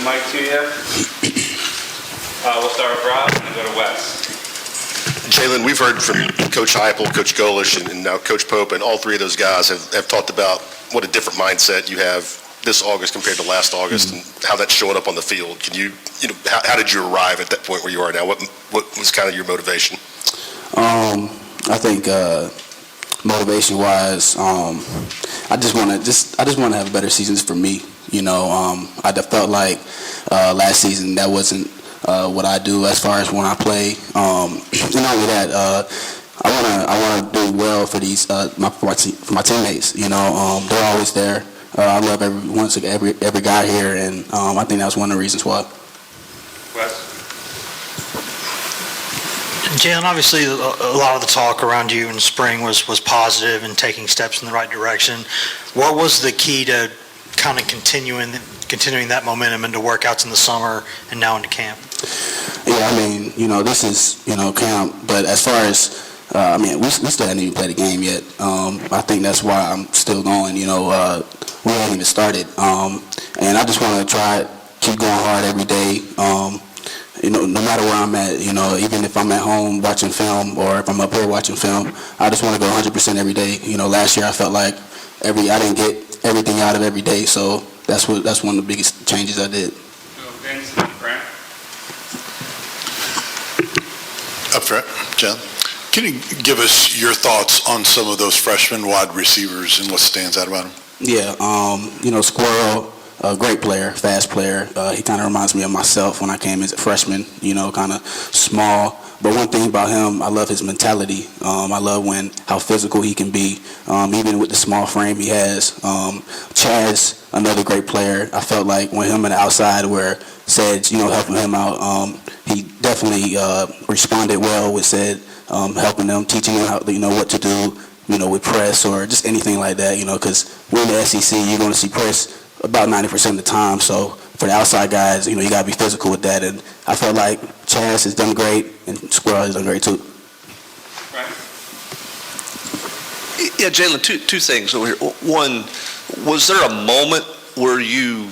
mic to you. We'll start with Rob and then go to Wes. Jalin, we've heard from Coach Heupel, Coach Golish, and now Coach Pope, and all three of those guys have talked about what a different mindset you have this August compared to last August, and how that's showing up on the field. Can how did you arrive at that point where you are now? What was kind of your motivation? I think motivation-wise, I just want to have better seasons for me. I felt like last season that wasn't what I do as far as when I play. And not only that, I want to do well for these for my teammates. They're always there. I love every guy here, and I think that was one of the reasons why. Wes? Jalin, obviously a lot of the talk around you in spring was positive and taking steps in the right direction. What was the key to kind of continuing that momentum into workouts in the summer and now into camp? Yeah, this is, camp, but as far as, we still haven't even played a game yet. I think that's why I'm still going, we haven't even started. And I just want to keep going hard every day. No matter where I'm at, even if I'm at home watching film or if I'm up here watching film, I just want to go 100% every day. Last year I felt like I didn't get everything out of every day, so that's one of the biggest changes I did. Up front, John. Can you give us your thoughts on some of those freshman wide receivers and what stands out about them? Yeah, Squirrel, a great player, fast player. He kind of reminds me of myself when I came as a freshman, kind of small. But one thing about him, I love his mentality. I love how physical he can be, even with the small frame he has. Chaz, another great player. I felt like when him on the outside where Sedge, helping him out, he definitely responded well with Sedge, helping them, teaching him how, what to do, with press or just anything like that, because we're in the SEC, you're going to see press about 90% of the time. So for the outside guys, you got to be physical with that. And I felt like Chaz has done great and Squirrel has done great too. Right. Yeah, Jalin, two things over here. One, was there a moment where you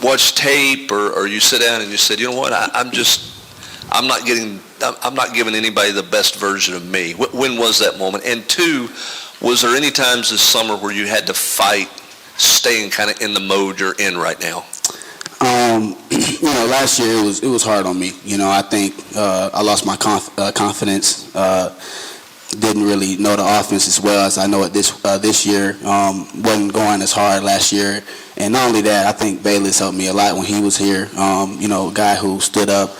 watched tape or you sit down and you said, you know what, I'm not giving anybody the best version of me? When was that moment? And two, was there any times this summer where you had to fight staying kind of in the mode you're in right now? Last year it was hard on me. I think I lost my confidence. Didn't really know the offense as well as I know it this year. Wasn't going as hard last year. And not only that, I think Bayless helped me a lot when he was here. A guy who stood up,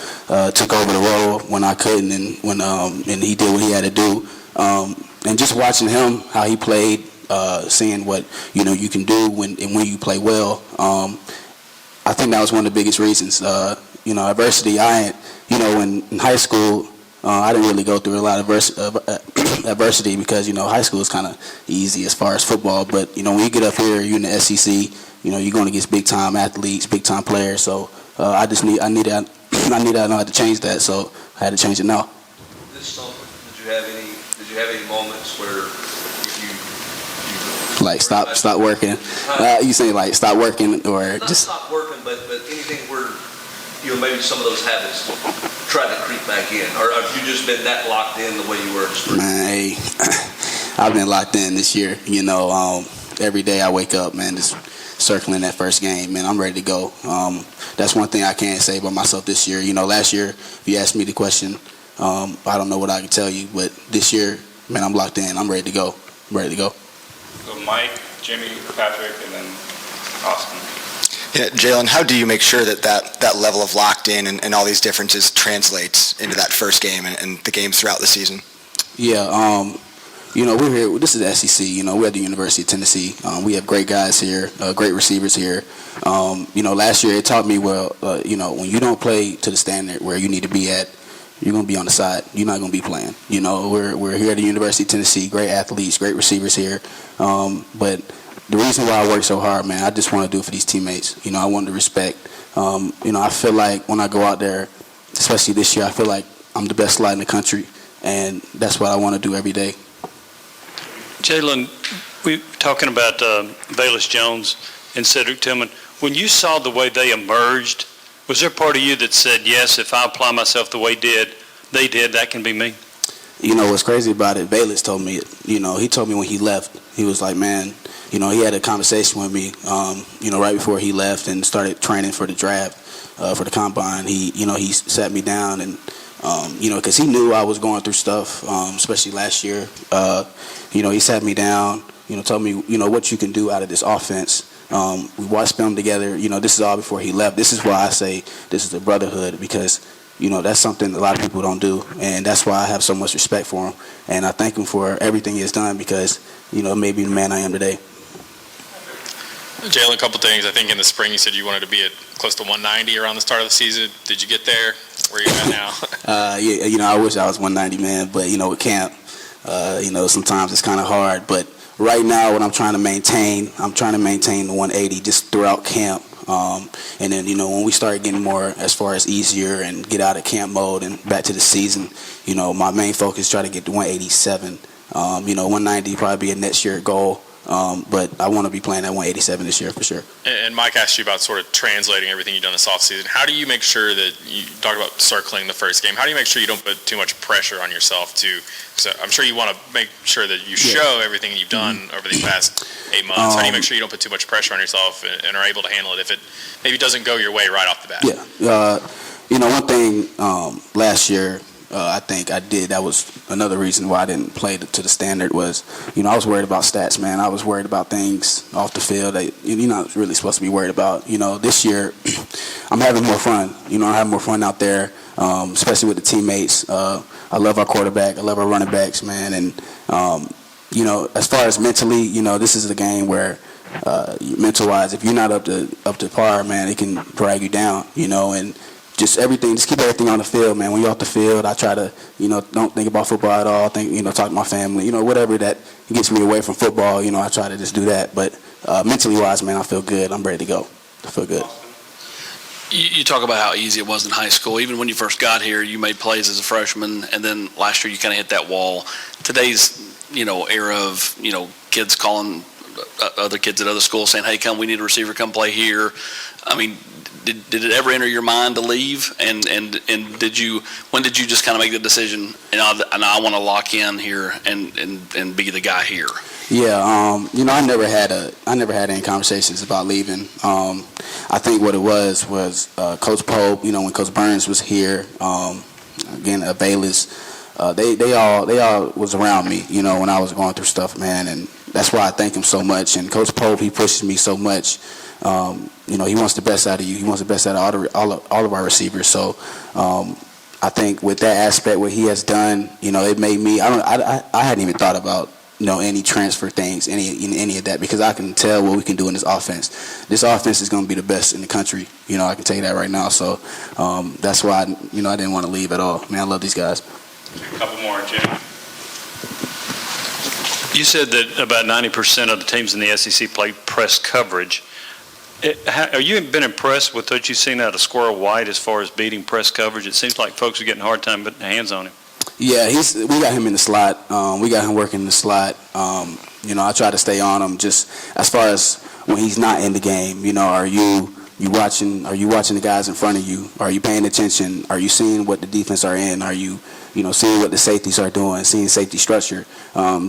took over the role when I couldn't, and he did what he had to do. And just watching him, how he played, seeing what you can do when you play well. I think that was one of the biggest reasons. Adversity. In high school, I didn't really go through a lot of adversity because high school is kind of easy as far as football. But when you get up here, you're in the SEC. You're going against big time athletes, big time players. So I need to know how to change that. So I had to change it now. This summer, did you have any moments where you like stop working? You say like stop working or not just stop working, but anything where maybe some of those habits tried to creep back in, or have you just been that locked in the way you were in spring? Man, hey, I've been locked in this year. Every day I wake up, man, just circling that first game, man. I'm ready to go. That's one thing I can't say about myself this year. Last year, if you asked me the question, I don't know what I can tell you, but this year, man, I'm locked in. I'm ready to go. So Mike, Jimmy, Patrick, and then Austin. Yeah, Jalin, how do you make sure that level of locked in and all these differences translates into that first game and the games throughout the season? Yeah, we're here. This is the SEC. We're at the University of Tennessee. We have great guys here, great receivers here. Last year it taught me, when you don't play to the standard where you need to be at, you're going to be on the side. You're not going to be playing. We're here at the University of Tennessee, great athletes, great receivers here. But the reason why I work so hard, man, I just want to do it for these teammates. I want the respect. I feel like when I go out there, especially this year, I feel like I'm the best slot in the country, and that's what I want to do every day. Jalin, we're talking about Bayless Jones and Cedric Tillman. when you saw the way they emerged, was there part of you that said, yes, if I apply myself the way they did, that can be me? You know, what's crazy about it, Bayless told me, he told me when he left, he was like, man, he had a conversation with me, right before he left and started training for the draft, for the combine. He sat me down and, because he knew I was going through stuff, especially last year. He sat me down, told me, what you can do out of this offense. We watched film together. This is all before he left. This is why I say this is a brotherhood, because that's something a lot of people don't do, and that's why I have so much respect for him. And I thank him for everything he has done, because, made me the man I am today. Jalin, a couple things. I think in the spring you said you wanted to be at close to 190 around the start of the season. Did you get there? Where are you at now? I wish I was 190, man, but, with camp, sometimes it's kind of hard. But right now, what I'm trying to maintain the 180 just throughout camp. And then, when we start getting more as far as easier and get out of camp mode and back to the season, my main focus is try to get to 187. 190 probably be a next year goal. But I want to be playing at 187 this year for sure. And Mike asked you about sort of translating everything you've done this offseason. How do you make sure that you talked about circling the first game? How do you make sure you don't put too much pressure on yourself so I'm sure you want to make sure that you show everything you've done over these past 8 months. How do you make sure you don't put too much pressure on yourself and are able to handle it if it maybe doesn't go your way right off the bat? Yeah. One thing last year, I think I did, that was another reason why I didn't play to the standard was, I was worried about stats, man. I was worried about things off the field that you're not really supposed to be worried about. This year, I'm having more fun. I'm having more fun out there, especially with the teammates. I love our quarterback. I love our running backs, man. And, as far as mentally, this is a game where mental-wise, if you're not up to par, man, it can drag you down, and just keep everything on the field, man. When you're off the field, I try to, don't think about football at all. Talk to my family, whatever that gets me away from football, I try to just do that. But mentally wise, man, I feel good. I'm ready to go. I feel good. You talk about how easy it was in high school. Even when you first got here, you made plays as a freshman, and then last year you kind of hit that wall. Today's, era of, kids calling other kids at other schools saying, hey, we need a receiver, come play here. I mean, did it ever enter your mind to leave? And when did you just kind of make the decision, and I want to lock in here and be the guy here? Yeah, I never had any conversations about leaving. I think what it was Coach Pope, when Coach Burns was here, again, Bayless, they all was around me, when I was going through stuff, man, and that's why I thank him so much. And Coach Pope, he pushes me so much. He wants the best out of you. He wants the best out of all of our receivers. So I think with that aspect, what he has done, it made me. I hadn't even thought about any transfer things, any of that, because I can tell what we can do in this offense. This offense is going to be the best in the country. I can tell you that right now. So that's why I didn't want to leave at all. Man, I love these guys. A couple more, Jim. You said that about 90% of the teams in the SEC play press coverage. Have you been impressed with what you've seen out of Squirrel White as far as beating press coverage? It seems like folks are getting a hard time putting their hands on him. Yeah, we got him in the slot. We got him working in the slot. I try to stay on him just as far as when he's not in the game. Are you watching the guys in front of you? Are you paying attention? Are you seeing what the defense are in? Are you seeing what the safeties are doing, seeing safety structure?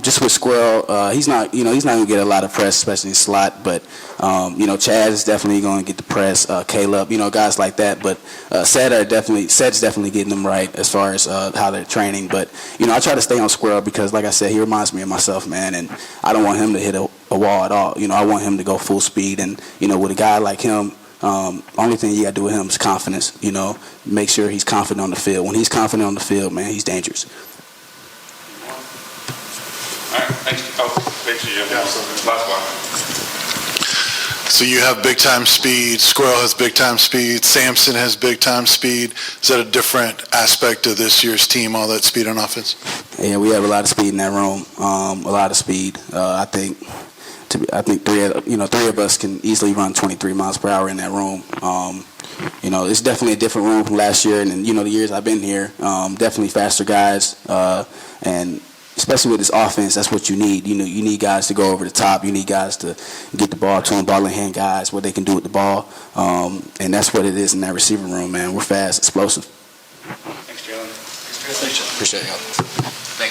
Just with Squirrel, he's not going to get a lot of press, especially in slot. But Chaz is definitely going to get the press. Caleb, guys like that. But Sed's definitely getting them right as far as how they're training. But I try to stay on Squirrel because, like I said, he reminds me of myself, man. And I don't want him to hit a wall at all. I want him to go full speed. And with a guy like him. Only thing you got to do with him is confidence. Make sure he's confident on the field. When he's confident on the field, man, he's dangerous. All right, thanks. Thanks, Jim. Last one. So you have big-time speed, Squirrel has big-time speed, Sampson has big-time speed. Is that a different aspect of this year's team, all that speed on offense? Yeah, we have a lot of speed in that room, a lot of speed. I think three of us can easily run 23 miles per hour in that room. It's definitely a different room from last year, and the years I've been here, definitely faster guys, and especially with this offense, that's what you need. You need guys to go over the top. You need guys to get the ball to them, ball in hand guys, what they can do with the ball. And that's what it is in that receiver room, man. We're fast, explosive. Thanks, Jalin. Appreciate it, y'all.